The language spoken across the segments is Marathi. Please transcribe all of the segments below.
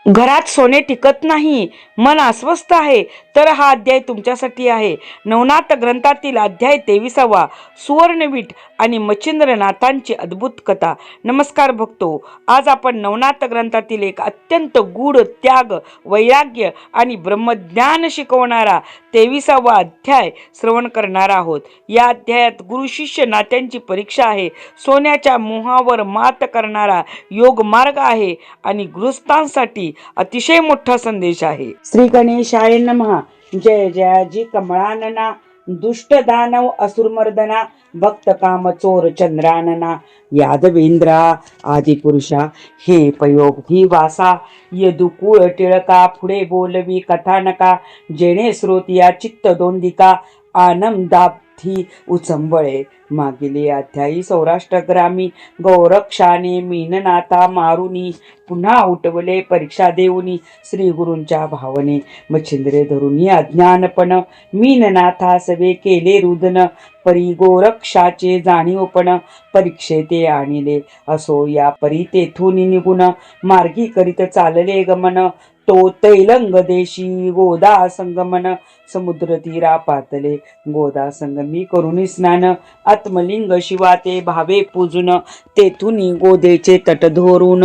घरात सोने टिकत नाही, मन अस्वस्थ आहे, तर हा अध्याय तुमच्यासाठी आहे. नवनाथ ग्रंथातील अध्याय 23वा, सुवर्णवीट आणि मच्छिंद्रनाथांची अद्भुत कथा. नमस्कार भक्तो, आज आपण नवनाथ ग्रंथातील एक अत्यंत गूढ, त्याग, वैराग्य आणि ब्रह्मज्ञान शिकवणारा 23वा अध्याय श्रवण करणार आहोत. या अध्यायात गुरु शिष्य नात्यांची परीक्षा आहे, सोन्याच्या मोहावर मात करणारा योग मार्ग आहे आणि गृहस्थांसाठी अतिशय मोठा संदेश आहे. श्री गणेशाय नमः. जय जयाजी कमळानना, दुष्ट दानव असुरमर्दना, भक्त काम चोर चंद्रानना, यादवेंद्रा आदिपुरुषा हे पयोधी वासा, यदुकुळ टिळका पुढे बोलवी कथानका, जेणे श्रोतिया चित्त दोंदिका, आनंदाब्धी उचंबळे. मागील अध्यायी सौराष्ट्र ग्रामी गौरक्षाने मीननाथा मारुनी, पुन्हा उठवले परीक्षा देऊनी, श्री गुरूंच्या भावने मच्छिंद्रे धरुनी अज्ञानपण, मीननाथा सवे केले रुदन, परी गोरक्षाचे जाणीवपण, परीक्षेते आणिले असो या परी तेथून निघून, मार्गी करीत चालले गमन, तो तैलंग देशी गोदा संगमन, समुद्र तीरा पातले गोदा संगमी करुणी स्नान, आत्मलिंग शिवा ते भावे पूजून, तेथून गोदेचे तट धोरून,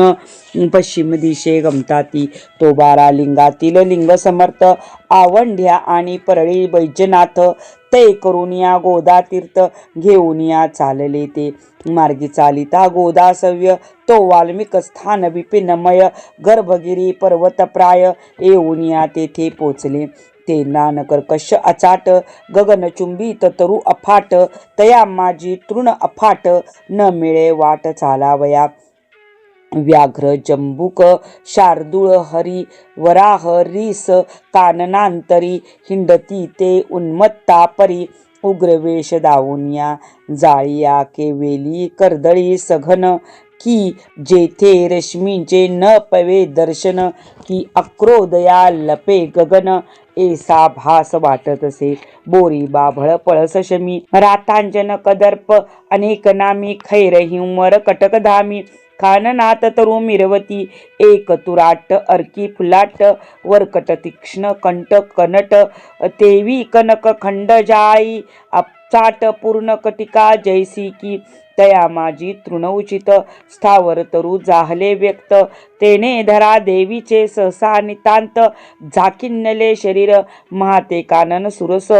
पश्चिम दिशे गमताती तो 12 लिंगातील लिंग समर्थ, आवंढ्या आणि परळी बैजनाथ, ते करून या गोदा तीर्थ घेऊन या चालले ते, मार्गी चालिता गोदा सव्य, तो वाल्मिक स्थान विपिनमय, गर्भगिरी पर्वत प्राय, येऊन या तेथे पोचले ते नानकर्कश अचाट, गगनचुंबित तरु अफाट, तया माझी तृण अफाट, न मिळे वाट चालावया, व्याघ्र जंबुक शार्दूळ हरी वराह रीस, काननांतरी हिंडती ते उन्मत्ता परी, उग्रवेश दावूनिया जाळिया केवेली कर्दळी सघन, की जेथे रश्मींचे न पवे दर्शन, की अक्रोदया लपे गगन, ऐसा भास वाटतसे बोरी बाभळ पळस शमी, रातांजन कदर्प अनेक नामी, खैर हिंवर कटकधामी, खाननाथ तरु मिरवती, एक तुराट अर्की फुलाट, वरकट तीक्ष्ण कंठ कनट, तेवी कनक खंड जाई, अपचाट पूर्ण कटिका जैसी की, तया माझी तृणउचित, स्थावर तरु जाहले व्यक्त, तेने धरा देवीचे सहसा नितांत, झाकिन्नले शरीर महाते कानन सुरस,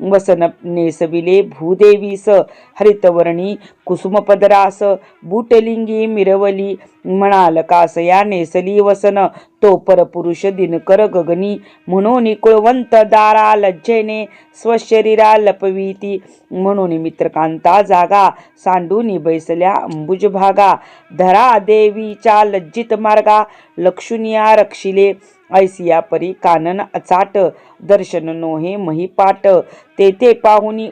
वसन नेसविले भूदेवीस, हरितवर्णी कुसुमपदरास, बुटलिंगी मिरवली, म्हणाल कासया नेसली वसन, तो परपुरुष दिनकर गगनी, म्हणून कुळवंत दारा लज्जेने, स्वशरीरा लपविती, म्हणून मित्रकांता जागा, सांडूनी बैसल्या अंबुज भागा, धरा देवीच्या लज्जित मार्गा, लक्षुनिया रक्षिले, ऐसिया परी कानन अचाट, दर्शन नोहे महिपाट, तेथे पाहुनी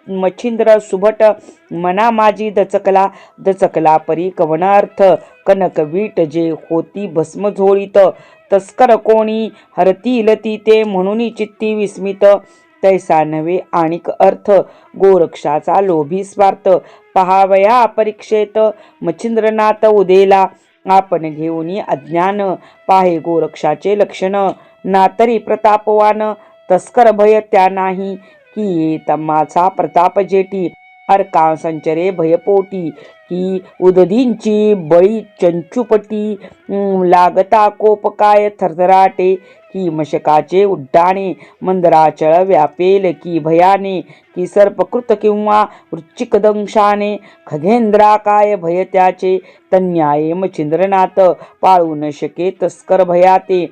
मच्छिंद्र सुभट, मना माझी दचकला परी कवन अर्थ, कनकवीट जे होती भस्म झोळीत, तस्कर कोणी हरतील ती ते, म्हणून चित्ती विस्मित, तैसा नव्हे आणिक अर्थ, गोरक्षाचा लोभी स्वार्थ, पहावया परीक्षेत मच्छिंद्रनाथ उदेला, आपण घेऊन अज्ञान, पाहे गोरक्षाचे लक्षण, नातरी प्रतापवान, तस्कर भय त्या नाही, की तम्माचा प्रताप जेटी, अर्का संचरे भयपोटी, की उदधींची बळी चंचुपटी, लागता कोप काय थरथराटे, की मशकाचे उड्डाणे, मंदराचळ व्यापेल की भयाने, की सर्पकृत किंवा वृश्चिकदंशाने, खगेंद्रा काय भय त्याचे, तन्याये मच्छिंद्रनाथ, पाळू न शके तस्कर भयाते,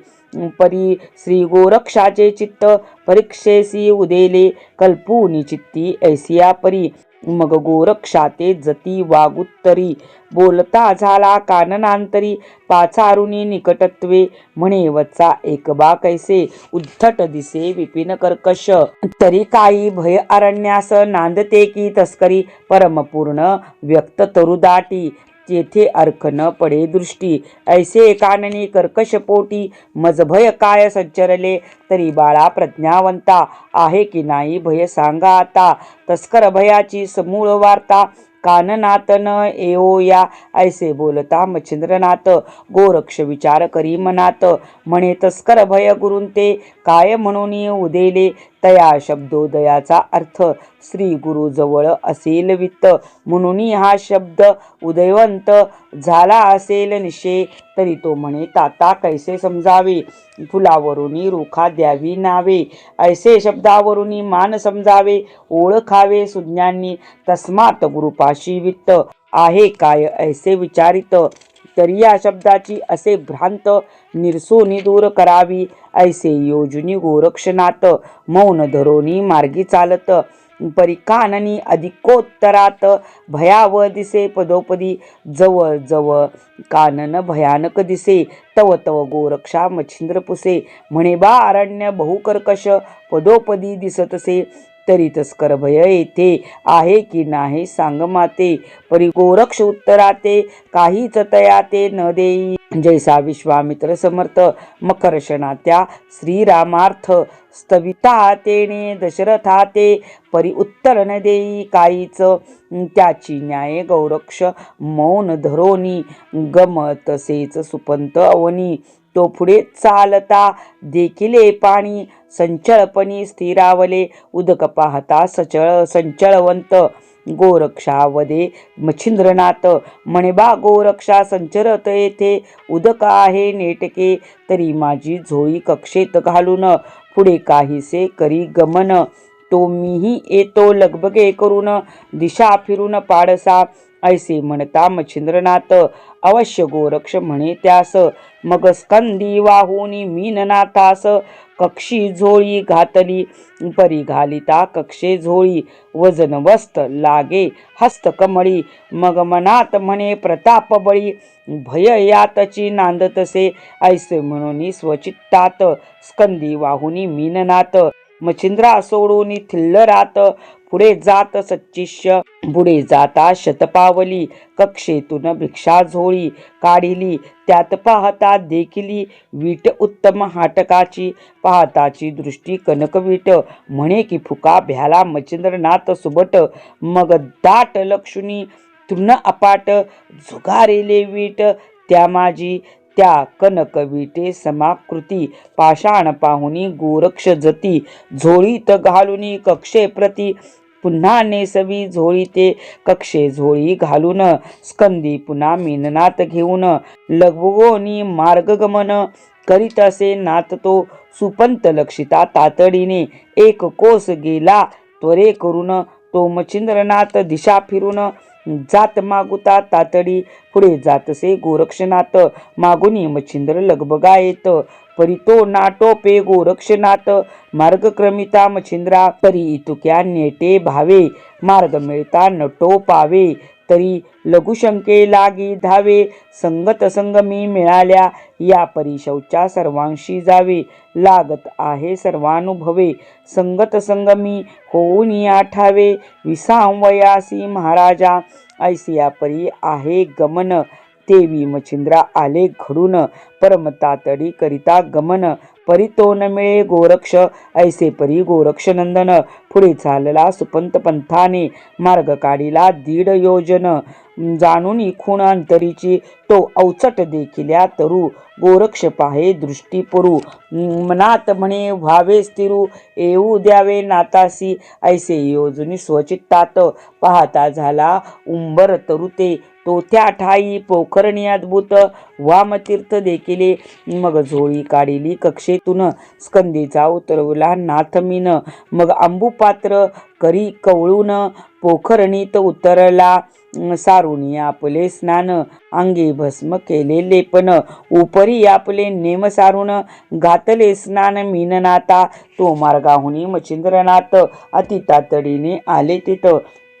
परी श्री गोरक्षाचे चित्त, परीक्षेसी उदेले कल्पूनी चित्ती, ऐसिया परी, मग गोरक्षाते जती वागुत्तरी, बोलता झाला काननांतरी, पाचारुनी निकटत्वे, म्हणे वचा एकबा कैसे, उद्धट दिसे विपिन कर्कश, तरी काही भय अरण्यास, नांदते की तस्करी, परमपूर्ण व्यक्त तरुदाटी, तेथे अर्क न पडे दृष्टी, ऐसे काननी कर्कश पोटी, मज भय काय संचरले, तरी बाळा प्रज्ञावंता, आहे की नाही भय सांगा आता, तस्कर भयाची समूळ वार्ता, काननाथ न येओ या. ऐसे बोलता मच्छिंद्रनाथ गोरक्ष विचार करी मनात. म्हणे तस्कर भय गुरुं ते काय म्हणून उदेले. तया शब्दोदयाचा अर्थ श्री गुरु जवळ असेल वित्त. म्हणून हा शब्द उदयवंत झाला असेल निश्चय. तरी तो म्हणे ताता कैसे समजावे. फुलावरून रुखा द्यावी नावे. ऐसे शब्दावरून मान समजावे. ओळखावे सुज्ञांनी तस्मात गुरुपाशी वित्त. आहे काय ऐसे विचारित. तरी या शब्दाची असे भ्रांत निरसोनी दूर करावी. ऐसे योजुनी गोरक्षनाथ मौन धरोनी मार्गी चालत. परिकाननी अधिकोत्तरात भयाव दिसे पदोपदी. जवळ जवळ कानन भयानक दिसे. तव तव गोरक्षा मच्छिंद्र पुसे. म्हणे बा अरण्य बहुकर्कश पदोपदी दिसतसे. तरी तस्कर भय येथे आहे की नाही सांग माते. परी गोरक्ष उत्तराते काहीच तया ते न देई. जैसा विश्वामित्र समर्थ मकर्षणा त्या श्रीरामार्थ. स्तविता तेने दशरथा ते परी उत्तर न देई काहीच. त्याची न्याय गौरक्ष मौन धरोनी. गमतसेच सुपंत अवनी. तो पुढे चालता देखिले पाणी. संचळपणी स्थिरावले उदक पाहता संचळवंत. गोरक्षावदे मच्छिंद्रनाथ म्हणे बा गोरक्षा संचरत येथे उदक आहे नेटके. तरी माझी झोळी कक्षेत घालून पुढे काहीसे करी गमन. तो मीही येतो लगबगे करून दिशा फिरून पाडसा. ऐसे म्हणता मच्छिंद्रनाथ अवश्य गोरक्ष म्हणे त्यास. मग स्कंदी वाहुनी मीननाथास कक्षी झोळी घातली. परी घालिता कक्षे झोळी वजन वस्त लागे हस्तकमळी. मग मनात म्हणे प्रताप बळी भय यातची नांदतसे. ऐसे म्हणून स्वचित्तात स्कंदी वाहुनी मीननाथ. मच्छिंद्रा सोडून थिल्लरात पुढे जात सच्चिष्य. पुढे जाता शतपावली कक्षेतून भिक्षा झोळी काढिली. त्यात पाहता देखिली वीट उत्तम हाटकाची. पाहताची दृष्टी कनकवीट. म्हणे की फुका भ्याला मच्छिंद्रनाथ सुबट. मग दाट लक्षुनी तृण अपाट झुगारेले वीट त्या माझी. त्या कनकवीटे समाकृती पाषाण पाहुनी गोरक्ष जती. झोळीत घालुनी कक्षे प्रती. पुन्हा नेसवी झोळी ते कक्षे झोळी घालून. स्कंदी पुन्हा मीननाथ घेऊन लगबगोनी मार्गगमन करीत असे नाथ तो. सुपंत लक्षिता तातडीने एक कोस गेला त्वरे करून. तो मच्छिंद्रनाथ दिशा फिरून जात मागुता तातडी. पुढे जातसे गोरक्षनाथ मागुनी मच्छिंद्र लगबगा येत. परी तो नाटोपे गोरक्षनाथ मार्गक्रमिता मच्छिंद्रा. परी इतुक्या नेटे भावे मार्ग मिळता नटो पावे. तरी लघुशंके लागी धावे. संगत संगमी मिळाल्या या परी शौचा सर्वांशी जावे. लागत आहे सर्वानुभवे संगत संगमी होऊन आठावे. विसावयासी महाराजा ऐसिया परी आहे गमन. तेवी मच्छिंद्रा आले घडून परमतातडी करिता गमन. परी तो न मिळे गोरक्ष ऐसे परी गोरक्ष नंदन. पुढे चालला सुपंत पंथाने मार्ग काढिला 1.5 योजन. जाणून खूण अंतरीची तो अवचट देखिल्या तरू. गोरक्ष पाहे दृष्टी पुरू. मनात म्हणे व्हावे स्थिरू. येऊ द्यावे नातासी. ऐसे योजनी स्वचित्तात पाहता झाला उंबर तरुते. तो त्या ठाई पोखरणी अद्भुत वामतीर्थ देखिले. मग झोळी काढिली कक्षेतून स्कंदीचा उतरवला नाथमीन. मग आंबुपात्र करी कवळून पोखरणीत उतरला. सारुनी आपले स्नान अंगी भस्म केले लेपन. उपरी आपले नेम सारून घातले स्नान मीननाथा. तो मार्गाहुनी मच्छिंद्रनाथ अति तातडीने आले तिथ.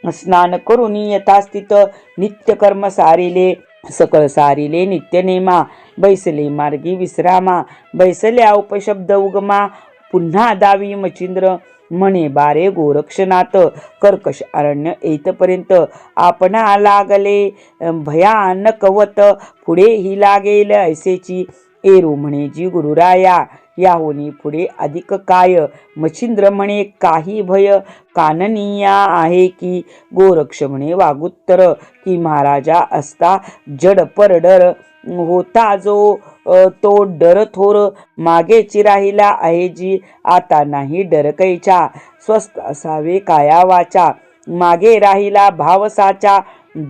स्नान करून यथास्थित नित्यकर्म सारिले. सकळ सारिले नित्यनेमा. बैसले मार्गी विश्रामा. बैसल्या उपशब्द उगमा. पुन्हा दावी मच्छिंद्र म्हणे बारे गोरक्षनाथ. कर्कश अरण्य येतपर्यंत आपणा लागले भयानकवत. पुढे ही लागेल ऐसेची. एरू म्हणे जी गुरुराया याहुनी पुढे अधिक काय. मच्छिंद्र म्हणे काही भय काननिया आहे की. गोरक्ष म्हणे वागुत्तर की महाराजा असता जड परडर होता जो तो डर थोर मागेची राहिला आहे जी आता नाही डर कैचा. स्वस्थ असावे काया वाचा मागे राहिला भाव साचा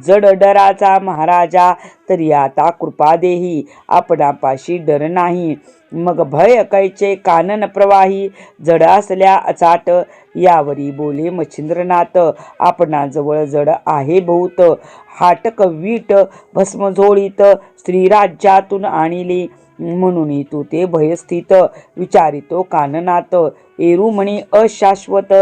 जड डराचा महाराजा तरी आता कृपा देही आपणापाशी डर नाही. मग भय कैचे कानन प्रवाही जड असल्या अचाट यावरी बोले मच्छिंद्रनाथ आपणाजवळ जड आहे बहुत हाटक वीट भस्म झोळीत श्रीराज्यातून आणिली म्हणून तू ते भयस्थित विचारितो काननाथ. एरू म्हणे अशाश्वत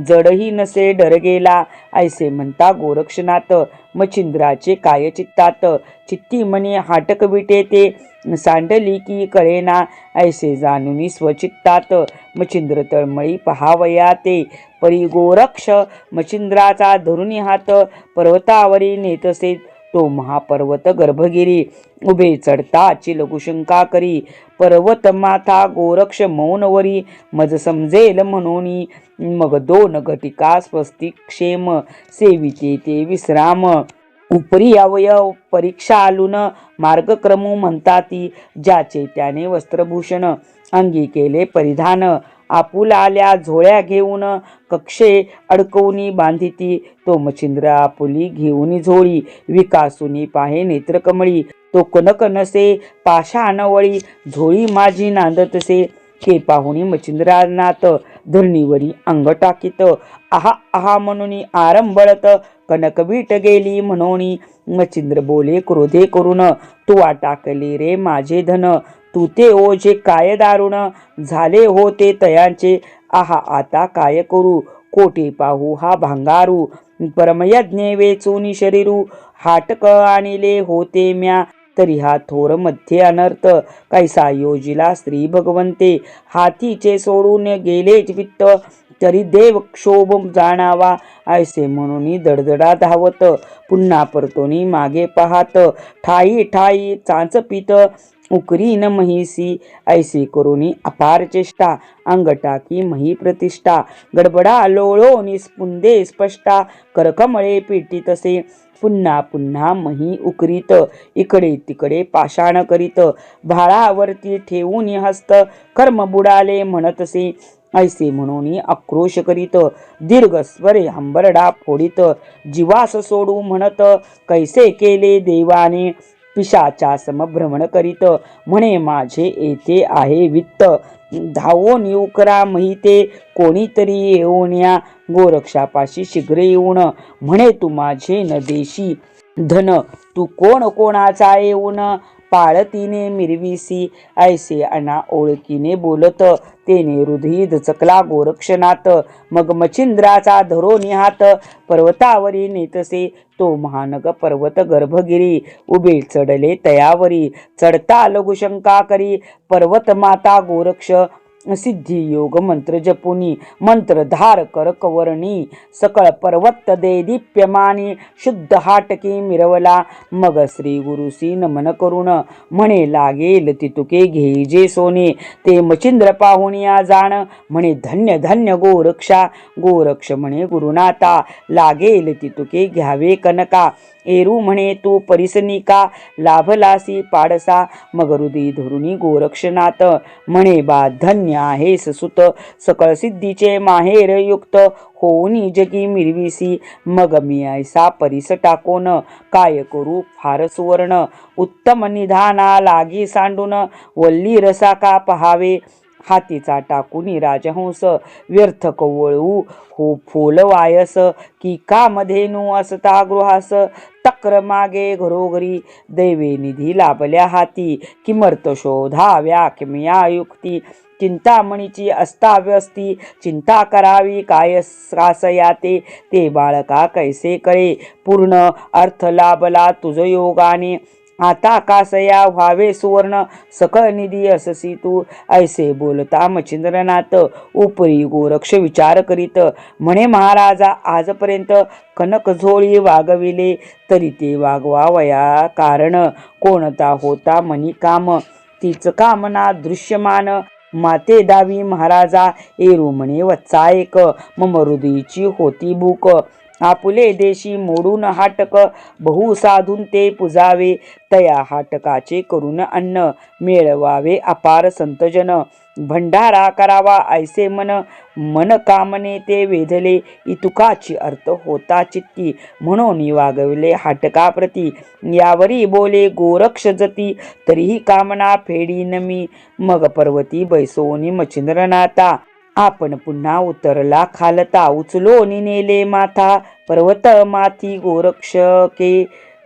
जडही नसे डर गेला ऐसे म्हणता गोरक्षनाथ. मच्छिंद्राचे काय चित्तात चित्ती म्हणे हाटक विटे ते सांडली की कळेना ऐसे जाणून स्वचित्तात. मच्छिंद्र तळमळी पहावया ते परी गोरक्ष मच्छिंद्राचा धरुणी हात पर्वतावरी नेतसे तो महापर्वत गर्भगिरी उभे चढताची लघुशंका करी. पर्वत माथा गोरक्ष मौनवरी मज समजेल म्हणून मग दोन घटिका स्वस्तिक क्षेम सेविते ते विश्राम. उपरी अवयव परीक्षा आलून मार्गक्रमू म्हणताती ज्याचे त्याने वस्त्रभूषण अंगी केले परिधान. आपुला आल्या झोळ्या घेऊन कक्षे अडकवूनी बांधिती तो मच्छिंद्र आपुली घेऊनी झोळी विकासुनी पाहे नेत्रकमळी. तो कनक नसे पाषाणवळी झोळी माझी नांदतसे के पाहुणी मच्छिंद्रनाथ धरणीवरी अंग टाकीत. आहा आहा म्हणून आरंभळत कनकवीट गेली म्हणून मच्छिंद्र बोले क्रोधे करून तुवा टाकले रे माझे धन तू ते ओझे काय दारुण झाले होते तयांचे. आहा आता काय करू कोठे पाहू हा भांगारू परमयज्ञ वेचूनी शरीरू हाटक आणले होते म्या तरी हा थोर मध्ये अनर्थ कैसा योजिला स्त्री भगवंते. हातीचे सोडून गेले वित्त तरी देव क्षोभ जाणावा ऐसे म्हणून दडदडा धावत पुन्हा परतोनी मागे पाहात ठाई ठाई चांचपीत उकरीन महिसी ऐसे करुनी अपार चेष्टा अंग टाकी मही प्रतिष्ठा. गडबडा लोळो निस्पुंदे स्पष्टा करकमळे पेटी तसे पुन्हा पुन्हा मही उकरीत इकडे तिकडे पाषाण करीत भाळावरती ठेवून हस्त कर्म बुडाले म्हणतसे ऐसे म्हणून आक्रोश करीत दीर्घ स्वरे हंबरडा फोडीत जीवास सोडू म्हणत कैसे केले देवाने पिशाचा समभ्रमण करीत म्हणे माझे येथे आहे वित्त धावून येऊ करा महिते कोणीतरी येऊन या गोरक्षापाशी शीघ्र येऊन म्हणे तू माझे न देशी धन तू कोण कोणाचा येऊन पाळतीने मिरविसी ऐसे अना ओळखीने बोलत तेने हृदय दचकला गोरक्षनाथ. मग मच्छिंद्राचा धरोनी हात पर्वतावरी नेतसे तो महानग पर्वत गर्भगिरी उभे चढले तयावरी चढता लघुशंका करी पर्वत माता गोरक्ष सिद्धी योग मंत्र जपुनी मंत्रधार करकवर्णी सकळ पर्वत दे दीप्यमानी शुद्ध हाटकी मिरवला. मग श्री गुरुसी नमन करून म्हणे लागेल तितुके घेजे सोने ते मच्छिंद्र पाहुनिया जाण म्हणे धन्य धन्य गोरक्षा. गोरक्ष म्हणे गुरुनाथा लागेल तितुके घ्यावे कनका. एरू म्हणे तू परिसनिका लाभलासी पाडसा. मग हृदय धरुनी गोरक्षनाथ म्हणे बा धन्य आहे सुत सकळ सिद्धीचे माहेर युक्त होऊनी जगी मिरविसी. मग मी ऐसा परिस टाकून काय करू फार सुवर्ण उत्तम निधाना लागी सांडून वल्ली रसा का पहावे. हातीचा टाकूनी राजहंस व्यर्थ कवळू हो फोलवायस की का मधेनु असता गृहास तक्र मागे घरोघरी दैवे निधी लाभल्या हाती किमर्थ शोधाव्या किमया युक्ती. चिंतामणीची अस्ताव्यस्ती चिंता करावी काय सासयाते ते बाळका कैसे कळे पूर्ण अर्थ लाभला तुझ योगाने. आता कासया व्हावे सुवर्ण सकळ निधी अससी तू ऐसे बोलता मच्छिंद्रनाथ. उपरी गोरक्ष विचार करीत म्हणे महाराजा आजपर्यंत कनक झोळी वागविले तरी ते वागवावया कारण कोणता होता मनी काम. तीच कामना दृश्यमान माते दावी महाराजा एरू म्हणे वत्सा एक मम हृदयीची होती भूक आपुले देशी मोडून हाटक बहु साधून ते पुजावे तया हाटकाचे करून अन्न मिळवावे अपार संतजन भंडारा करावा ऐसे मन मन कामने ते वेधले इतुकाची अर्थ होता चित्ती म्हणून वागविले हाटकाप्रती यावरी बोले गोरक्ष जती तरीही कामना फेडीन मी मग पर्वती बैसोनी मच्छिंद्रनाथा आपण पुन्हा उतरला खालता उचलोनी नेले माथा पर्वत माथी गोरक्षके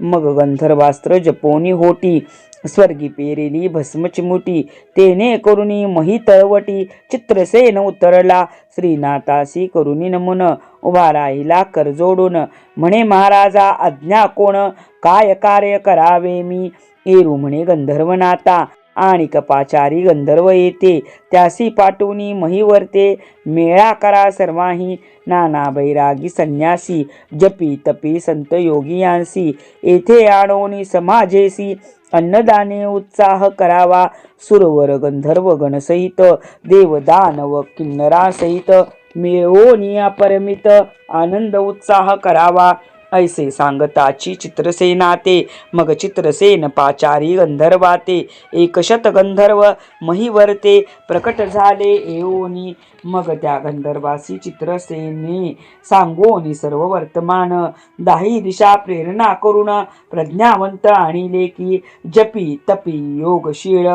मग गंधर्वास्त्र जपोनी होटी स्वर्गी पेरेली भस्म चिमुटी तेने करुणी मही तळवटी चित्रसेन उतरला श्रीनाथासी करुणी नमुन उभा राहिला कर जोडून म्हणे महाराजा आज्ञा कोण काय कार्य करावे मी एरू म्हणे गंधर्वनाथा आणि कपाचारी गंधर्व येते त्यासी पाठवणी महीवरते मेळा करा सर्वाही नाना बैरागी संन्यासी जपी तपी संत योगी यांसी येथे आणोनी समाजेसी अन्नदाने उत्साह करावा सुरवर गंधर्व गणसहित देवदानव किन्नरासहित मिळवोनी अपरमित आनंद उत्साह करावा ऐसे सांगताची चित्रसेनाते मग चित्रसेन पाचारी गंधर्वाते एकशत गंधर्व महीवरते प्रकट झाले येऊनी मग त्या गंधर्वासी चित्रसेने सांगोनी सर्व वर्तमान दाही दिशा प्रेरणा करून प्रज्ञावंत आणिले की जपी तपी योगशीळ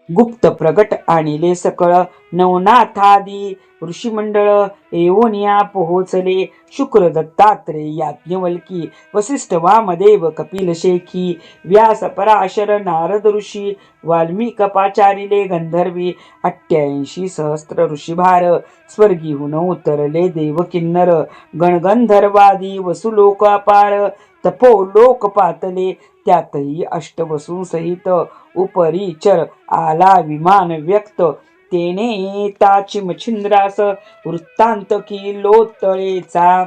गुप्त प्रगट आणिले सकळ नवनाथादी ऋषिमंडळ येऊनिया पोहोचले शुक्र दत्तात्रेय याज्ञवल्की वसिष्ठ वामदेव कपिल शेखी व्यास पराशर नारद ऋषी वाल्मिक पाचारिले गंधर्वी 88 सहस्त्र ऋषिभार स्वर्गीहून उतरले देव किन्नर गणगंधर्वादी वसुलोक अपार तपोलोक पातले त्यातही अष्टवसू सहित उपरीचर आला विमान व्यक्त तेने ताची मच्छिंद्रास वृत्तांत की लोतळेचा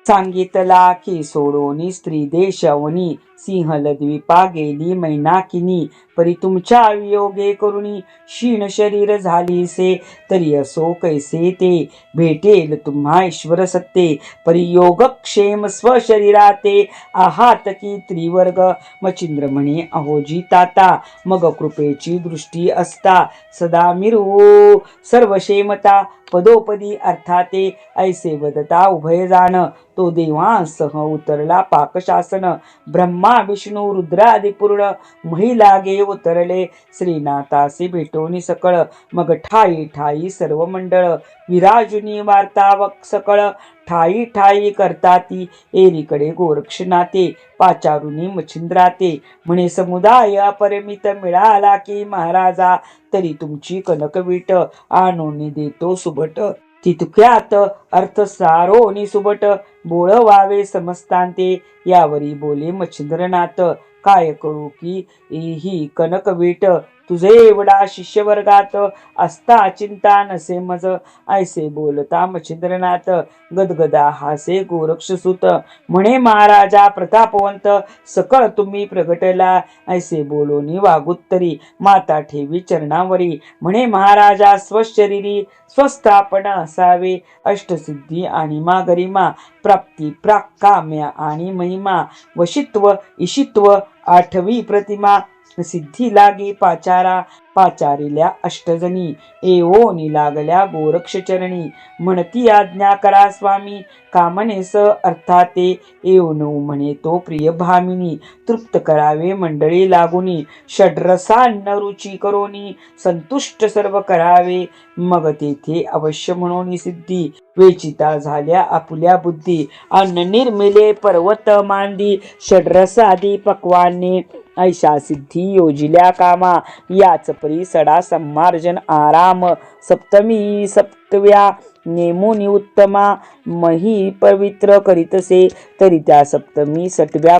सांगितला की सोडोनी स्त्री देशवनी सिंहलद्वीपा गेली मैनाकिनी परी तुमच्या वियोगे करुणी क्षीण शरीर झालीसे तरी असो कैसे ते भेटेल तुम्हा ईश्वर सत्ते परी योगक्षेम स्वशरीराते आहात की त्रिवर्ग मच्छिंद्र म्हणे अहोजी ताता मग कृपेची दृष्टी असता सदा मिरू सर्वक्षेमता पदोपदी अर्थाते ऐसे वदता उभय जाण तो देवांसह उतरला पाकशासन ब्रह्मा विष्णू रुद्रादी पूर्ण महिलागे उतरले श्रीनाथासी भेटोनी सकळ मग ठाई ठाई सर्व मंडळ विराजुनी वार्तावक सकळ ठाई ठाई करताती एरीकडे गोरक्षनाथे पाचारुनी मच्छिंद्राते म्हणे समुदाय अपरिमित मिळाला की महाराजा तरी तुमची कनकवीट आणून देतो सुबट तितक्यात अर्थ सारोनी सुबट बोळवावे समस्तांते यावरी बोले मच्छिंद्रनाथ काय करू की ही कनकवीट तुझे एवढा शिष्यवर्गात असता चिंता नसे मज ऐसे बोलता मच्छिंद्रनाथ गदगदा हासे गोरक्षसुत म्हणे महाराजा प्रतापवंत सकळ तुम्ही प्रगटला ऐसे बोलोनी वागुत्तरी माता ठेवी चरणावरी म्हणे महाराजा स्वशरीरी स्वस्थापन असावे अष्टसिद्धी आणि गरिमा प्राप्ती प्राकाम्य आणि महिमा वशित्व ईशित्व आठवी प्रतिमा सिद्धी लागे पाचारा पाचारिल्या अष्टजनी एवोनी लागल्या गोरक्षचरणी म्हणती आज्ञा करा स्वामी कामनेस अर्थाते येऊन म्हणे तो प्रिय भामिनी तृप्त करावे मंडळी लागुनी षड्रसान्न रुची करोनी संतुष्ट सर्व करावे मग तेथे अवश्य म्हणून सिद्धी वेचिता झाल्या आपुल्या बुद्धी अन्न निर्मिले पर्वत मांदी षड्रसादी पक्वाने ऐशा सिद्धी योजिल्या कामा याच परी सडा सम्मार्जन आराम सप्तमी सप्तव्या नेमोनी उत्तमा मही पवित्र करीतसे तरी त्या सप्तमी सटव्या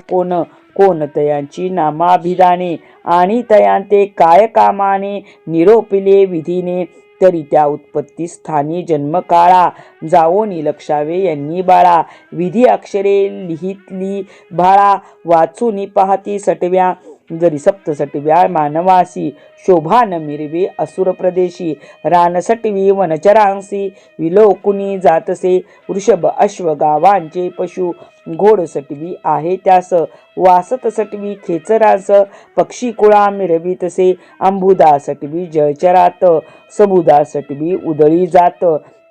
कोण तयांची नामाभिधाने आणि तयांते काय कामाने निरोपिले विधीने तरी त्या उत्पत्ती स्थानी जन्म काळा जावोनी लक्षावे यांनी बाळा. विधी अक्षरे लिहितली भाळा वाचूनी पाहती सटव्या. जरी सप्तसटव्या मानवासी शोभा न मिरवे असुर प्रदेशी. रानसटवी वनचरांसी विलोकुनी जातसे. वृषभ अश्व गावांचे पशु घोड सटवी आहे त्यास. वासत सटवी खेचरास पक्षी कुळा मिरवितसे. अंबुदा सटवी जळचरात सबुदा सटवी उदळी जात.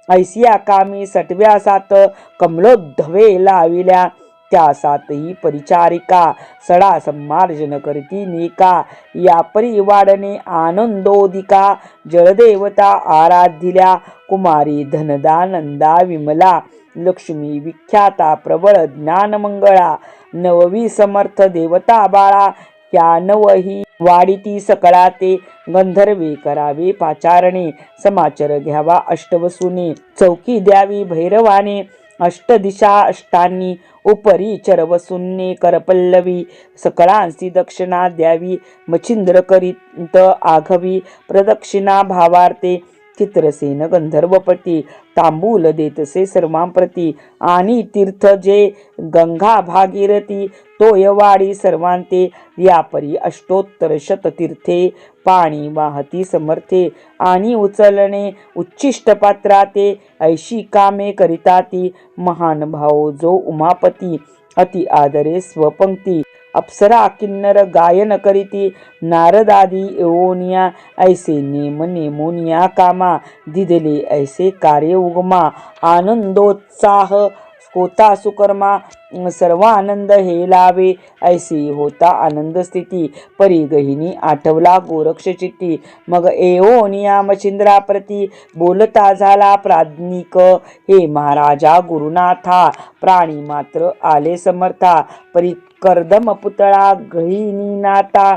ऐसिया कामी सटव्या सात कमलोद्धवे लाविल्या. त्या सातही परिचारिका सडा संमार्जन करती नेका. या परी वाढणे आनंदोदिका जलदेवता आराधिल्या. कुमारी धनदा नंदा विमला लक्ष्मी विख्याता प्रबळ ज्ञानमंगळा. नववी समर्थ देवता बाळा या नवही वाढीती सकळा ते. गंधर्वे करावे पाचारणे समाचार घ्यावा अष्टवसूने. चौकी द्यावी भैरवाने अष्टदिशा अष्टांनी. उपरी चरवसूंनी करपल्लवी सकळांसी दक्षिणा द्यावी. मच्छिंद्र करीत आघवी प्रदक्षिणा भावार्थे. चित्रसेन गंधर्वपती तांबूल देतसे सर्वांप्रती. आणि तीर्थ जे गंगा भागीरथी तोयवाडी सर्वांते. यापरी अष्टोत्तर शततीर्थे पाणी वाहती समर्थे. आणि उचलणे उच्छिष्ट पात्राते ऐशी कामे करिता ती. महान भाव जो उमापती अति आदरे स्वपंक्ती. अप्सरा किन्नर गायन करीती नारदादी एवोनिया. ऐसे नेम नेमोनिया कामा दिदले ऐसे कार्य उगमा. आनंदोत्साह होता सुकर्मा सर्वानंद हे लावे. ऐसी होता आनंद स्थिती परी गहिनी आठवला गोरक्ष चित्ती. मग एओनिया मच्छिंद्राप्रती बोलता झाला प्राज्ञिक. हे महाराजा गुरुनाथा प्राणी मात्र आले समर्था. परी कर्दम पुतळा गहिनी नाता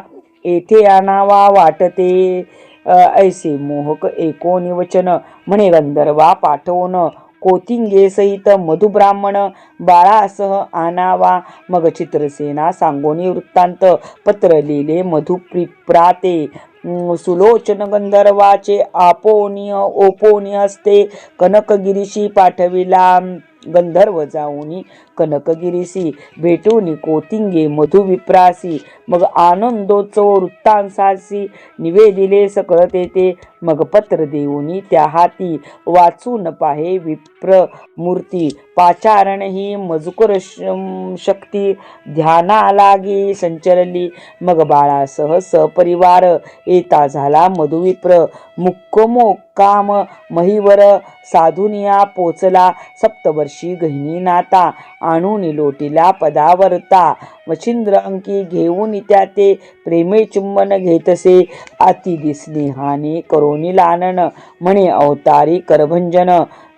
येथे आणावा वाटते. ऐसे मोहक एकोनी वचन म्हणे गंधर्वा पाठवून. कोतिंगे सहित मधुब्राह्मण बाळासह आणावा. मग चित्रसेना सांगोनी वृत्तांत पत्र लिहिले मधुप्राते. सुलोचन गंधर्वाचे ओपोनी हस्ते कनकगिरीशी पाठविला. गंधर्व जाऊनी कनकगिरीसी भेटूनी कोतिंगे मधुविप्रासी. मग आनंदोत्सव वृत्तांसासी निवेदिले सकळ तेथे. मग पत्र देऊनी त्या हाती वाचून पाहे विप्र मूर्ती. पाचारण ही मजकुर शक्ती ध्याना लागी संचरली. मग बाळासह सपरिवार येता झाला मधुविप्र. मुक्कमोक्काम महीवर साधुनिया पोचला. सप्तवर्षी गहिनी नाता आणून लोटीला पदावरता. मच्छिंद्र अंकी घेऊन त्या ते प्रेमे चुंबन घेतसे. अति स्नेहाने करोनी लालन म्हणे अवतारी करभंजन.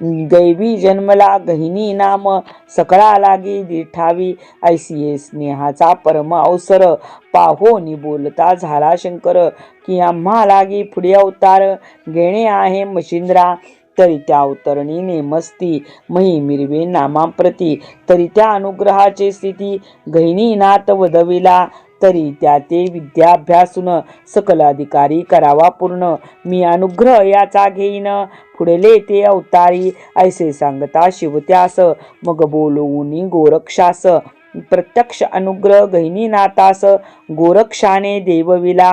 दैवी जन्मला गहिनी नाम सकळा लागी दिठावी. ऐसिये स्नेहाचा परम अवसर पाहोनी बोलता झाला शंकर. की आम्हा लागी पुढे अवतार घेणे आहे मच्छिंद्रा. तरी त्या अवतरणी नेमस्ती मही मिरवे नामाप्रती. तरी त्या अनुग्रहाचे स्थिती गहिनीनाथ वदविला. तरी त्या ते विद्याभ्यासून सकल अधिकारी करावा पूर्ण. मी अनुग्रह याचा घेईन पुढले ते अवतारी. ऐसे सांगता शिवत्यास मग बोलवूनी गोरक्षास. प्रत्यक्ष अनुग्रह गहिनीनाथास गोरक्षाने देवविला.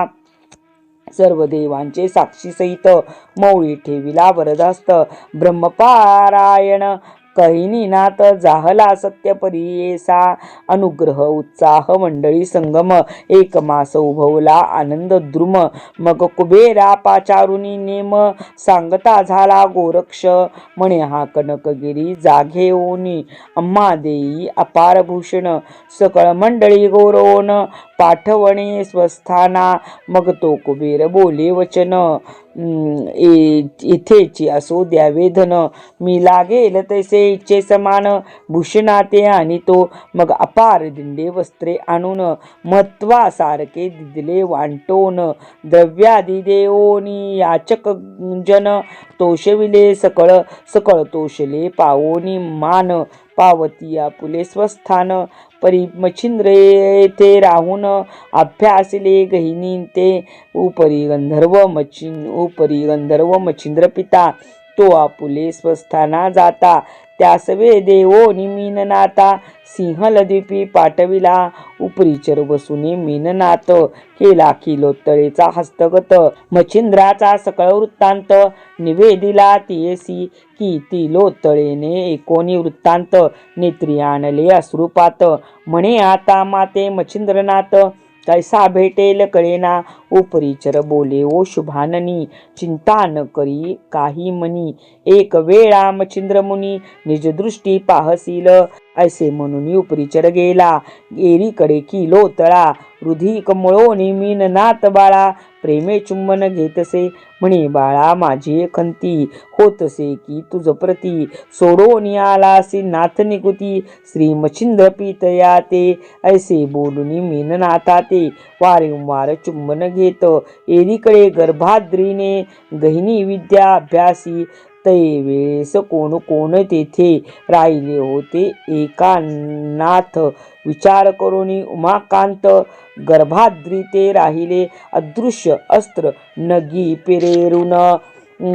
सर्व देवांचे साक्षी सहित मौळी ठेविला वरदहस्त. ब्रह्मपारायण गहिनीनाथ जाहला सत्य परियेसा. अनुग्रह उत्साह मंडळी संगम एक मास उभवला आनंद द्रुम. मग कुबेरा पाचारुनी नेम सांगता झाला गोरक्ष. म्हणे हा कनकगिरी जाघेऊनी आम्हा देई अपार भूषण. सकळ मंडळी गौरवून पाठवणे स्वस्थाना. मग तो कुबेर बोले वचन इथेची असो द्यावे धन. मी लागेल तैसे इच्छे समान भूषणाते आणि तो. मग अपार दिंडे वस्त्रे आणून महत्वासारखे दिदले वांटोन. द्रव्यादी देवोनी याचक जन तोषविले सकळ. सकळ तोषले पावोनी मान पावती आपुले स्वस्थान. परी मच्छिंद्र येथे राहून अभ्यासिले गहिनी ते उपरी गंधर्व मच्छिंद्र पिता तो आपुले स्वस्थाना जाता त्यासवे देवो मीननाथा सिंहलद्वीपी पाठविला उपरीचर बसुने मीननाथ केला किलोत्तळेचा हस्तगत मच्छिंद्राचा सकळ वृत्तांत निवेदिला तियसी की ती लोत्तळेने एकोणी वृत्तांत नेत्री आणले अश्रुपात म्हणे आता माते मच्छिंद्रनाथ कैसा भेटेल कळेना उपरीचर बोले ओ शुभाननी चिंता न करी काही मनी एक वेळा मच्छिंद्र मुनी निजदृष्टी पाहसील ऐसे म्हणून उपरीचर गेला एरीकडे किलो तळा हृदी कमळोनी मीननाथ बाळा प्रेमे चुंबन घेतसे म्हणे बाळा माझी खंती होतसे की तुझ प्रती सोडून आलासी नाथ निकुती श्री मच्छिंद्र पितया ते ऐसे बोलून मीननाथा ते वारंवार चुंबन घेत एरीकडे गर्भाद्रीने गहिनी विद्या अभ्यासी तै वेळेस कोण तेथे राहिले होते एकानाथ विचार करून उमाकांत गर्भाद्री ते राहिले अदृश्य अस्त्र नगी पेरेरून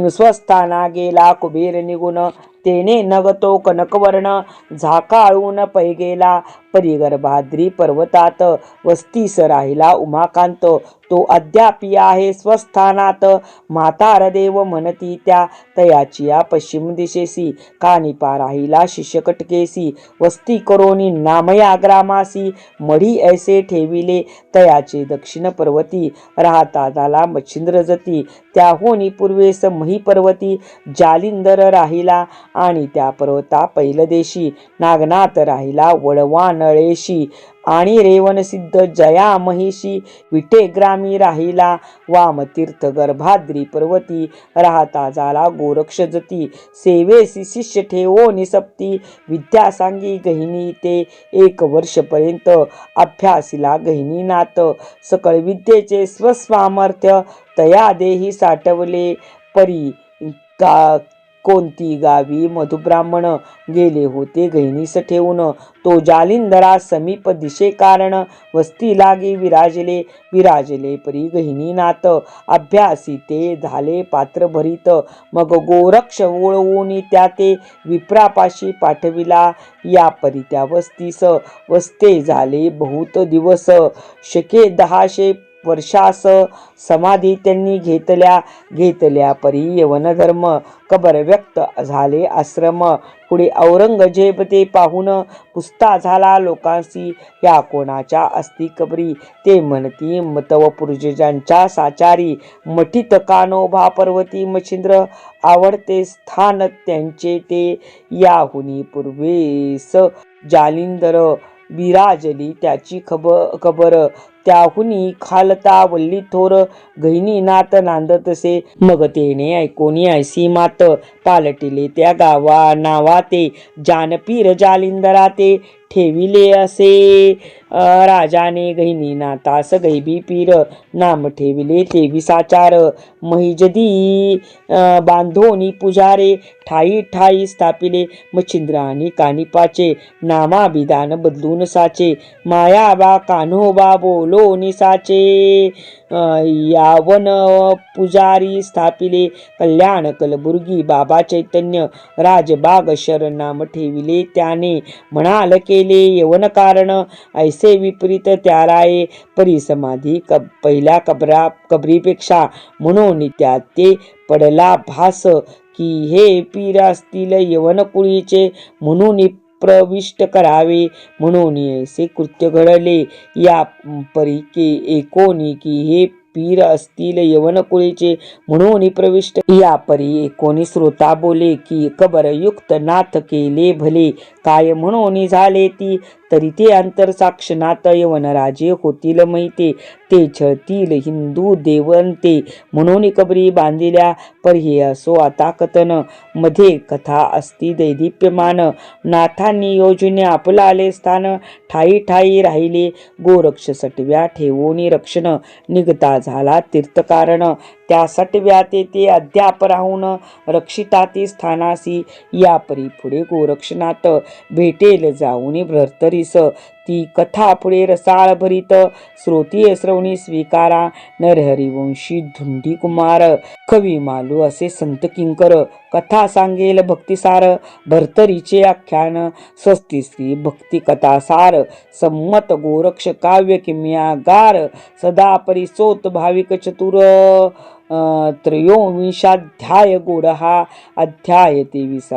स्वस्थाना गेला कुबेर निघून तेने नगतो कनकवर्ण झाकाळून पै गेला परिगर्भाद्री पर्वतात वस्तीस राहिला उमाकांत तो अद्यापी आहे स्वस्थानात म्हातारदेव म्हणती त्या तयाची या पश्चिम दिशेसी कानिपा राहिला शिष्यकटकेसी वस्ती करोनी नामया ग्रामासी मढी ऐसे ठेविले तयाचे दक्षिण पर्वती राहता झाला मच्छिंद्र जती त्याहून पूर्वेस मही पर्वती जालिंदर राहिला आणि त्या पर्वता पैलदेशी नागनाथ राहिला वळवानळेशी आणि रेवणसिद्ध जया महिषी विटेग्रामी राहिला वामतीर्थ गर्भाद्री पर्वती राहता झाला गोरक्ष जती सेवेसी शिष्य ठेवो निसप्ती विद्या सांगी गहिनी ते 1 वर्षपर्यंत अभ्यासिला गहिनीनाथ सकळ विद्येचे स्वस्वामर्थ्य तया देही साठवले परी कोणती गावी मधुब्राह्मण गेले होते गहिनीस ठेवून तो जालिंदरा समीप दिशे कारण वस्ती लागी विराजले परी गहिनीनाथ अभ्यासी ते झाले पात्र भरीत मग गोरक्ष वळवून त्या ते विप्रापाशी पाठविला या परी त्या वस्तीस वस्ते झाले बहुत दिवस शके 1000 वर्षास समाधी त्यांनी घेतल्या परी यवन धर्म कबर व्यक्त झाले आश्रम पुढे औरंगजेब ते पाहून पुस्ता झाला लोकांसी या कोणाच्या असती कबरी ते म्हणती मतव पूर्वजांच्या साचारी मठीत कानोबा पर्वती मच्छिंद्र आवडते स्थान त्यांचे ते याहुनी पूर्वेस जालिंदर विराजली त्याची खबर त्याहुनी खालता वल्ली थोर गहिनीनाथ नांदतसे मग तेने ऐकोनी ऐसी मात पालटिले त्या गावा नावा ते जानपीर जालिंदरा ते ठेविले असे राजाने गहिनीनाथास गैबी पीर नाम ठेविले 23 महिजदी बांधोनी पुजारे ठाई स्थापिले मच्छिंद्र आणि कानिपाचे नामाभिधान बदलून साचे मायाबा कान्होबा बोलो निसाचे यावन पुजारी स्थापिले कल्याण कलबुर्गी बाबा चैतन्य राजबाग शरण नाम ठेविले त्याने म्हणाल केले यवन कारण ऐसे विपरीत त्याराये परिसमाधी पहिल्या कबरीपेक्षा म्हणून त्यात ते पडला भास की हे पीर असतील यवन कुळीचे म्हणून प्रविष्ट करावे म्हणून ऐसे कृत्य घडले या परी एकोणी की हे पीर असतील यवन कुळीचे म्हणून प्रविष्ट या परी एकोणी श्रोता बोले की कबरयुक्त नाथ केले भले काय म्हणून झाले ती तरी ते अंतरसाक्षनात यवनराजे होतील मैते ते छळतील हिंदू देवंते म्हणून कबरी बांधिल्या पर हे असो आता कथन मध्ये कथा असती दैदिप्यमान नाथांनी योजने आपलाले स्थान ठाई राहिले गोरक्ष सटव्या ठेवून रक्षण निघता झाला तीर्थकारण त्या सटव्या ते अद्याप राहून रक्षिताती स्थानासी या परी पुढे गोरक्षनाथ भेटेल जाऊन भ्रतरीस ती कथा पुढे रसाळ भरीत श्रोतीय श्रवणी स्वीकारा. नरहरिवंशी धुंडी कुमार कवी मालू असे संत किंकर. कथा सांगेल भक्तिसार भरतरीचे आख्यान. स्वस्ती श्री भक्ती कथा सार संमत गोरक्ष काव्य किम्यागार. सदा परिसोत भाविक चतुर त्रयोविंशाध्याय गोड हा अध्याय 23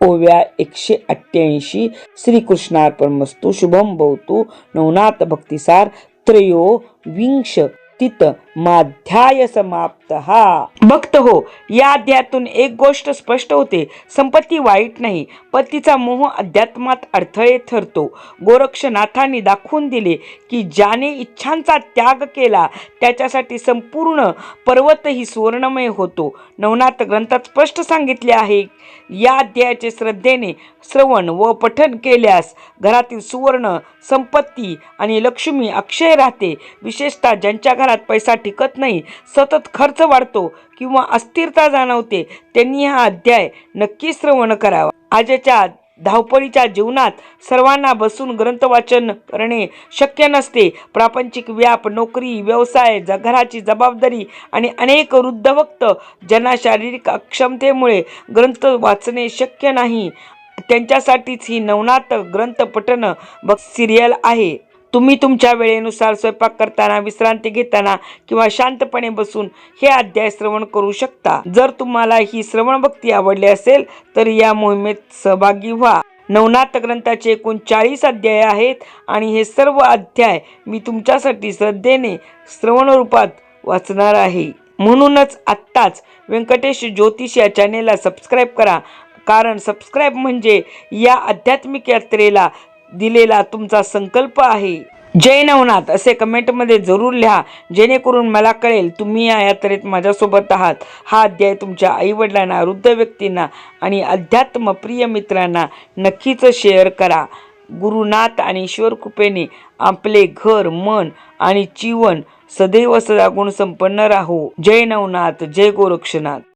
ओव्या 188. श्रीकृष्णार्पणमस्तु. शुभम भवतु. नवनाथ भक्तिसार त्रयोविंश तित माध्याय समाप्त. भक्त हो, या अध्यायातून एक गोष्ट स्पष्ट होते. संपत्ती वाईट नाही, पण तिचा मोह अध्यात्मात अडथळे ठरतो. गोरक्षनाथांनी दाखवून दिले की ज्याने इच्छांचा त्याग केला त्याच्यासाठी संपूर्ण पर्वतही सुवर्णमय होतो. नवनाथ ग्रंथात स्पष्ट सांगितले आहे. या अध्यायाचे श्रद्धेने श्रवण व पठन केल्यास घरातील सुवर्ण संपत्ती आणि लक्ष्मी अक्षय राहते. विशेषतः ज्यांच्या घरात पैसा टिकत नाही, सतत खर्च वाढतो किंवा अस्थिरता जाणवते, त्यांनी हा अध्याय नक्की श्रवण करावा. आजच्या धावपळीच्या जीवनात सर्वांना बसून ग्रंथ वाचन करणे शक्य नसते. प्रापंचिक व्याप, नोकरी, व्यवसाय, घराची जबाबदारी आणि अनेक वृद्ध भक्त ज्यांना शारीरिक अक्षमतेमुळे ग्रंथ वाचणे शक्य नाही, त्यांच्यासाठीच ही नवनाथ ग्रंथ पठण सिरियल आहे. तुम्ही तुमच्या वेळेनुसार स्वयंपाक करताना, विश्रांती घेताना किंवा शांतपणे बसून हे अध्याय श्रवण करू शकता. जर तुम्हाला ही श्रवण भक्ती आवडली असेल तर या मोहिमेत सहभागी व्हा. नवनाथ ग्रंथाचे एकूण 40 अध्याय आहेत आणि हे सर्व अध्याय मी तुमच्यासाठी श्रद्धेने श्रवण रूपात वाचणार आहे. म्हणूनच आत्ताच व्यंकटेश ज्योतिष या चॅनेलला सबस्क्राईब करा, कारण सबस्क्राईब म्हणजे या आध्यात्मिक यात्रेला दिलेला तुमचा संकल्प आहे. जय नवनाथ असे कमेंटमध्ये जरूर लिहा, जेणेकरून मला कळेल तुम्ही या यात्रेत माझ्यासोबत आहात. हा अध्याय तुमच्या आईवडिलांना, वृद्ध व्यक्तींना आणि अध्यात्म प्रिय मित्रांना नक्कीच शेअर करा. गुरुनाथ आणि ईश्वर कृपेने आपले घर, मन आणि जीवन सदैव सदा गुण संपन्न राहो. जय नवनाथ, जय गोरक्षनाथ.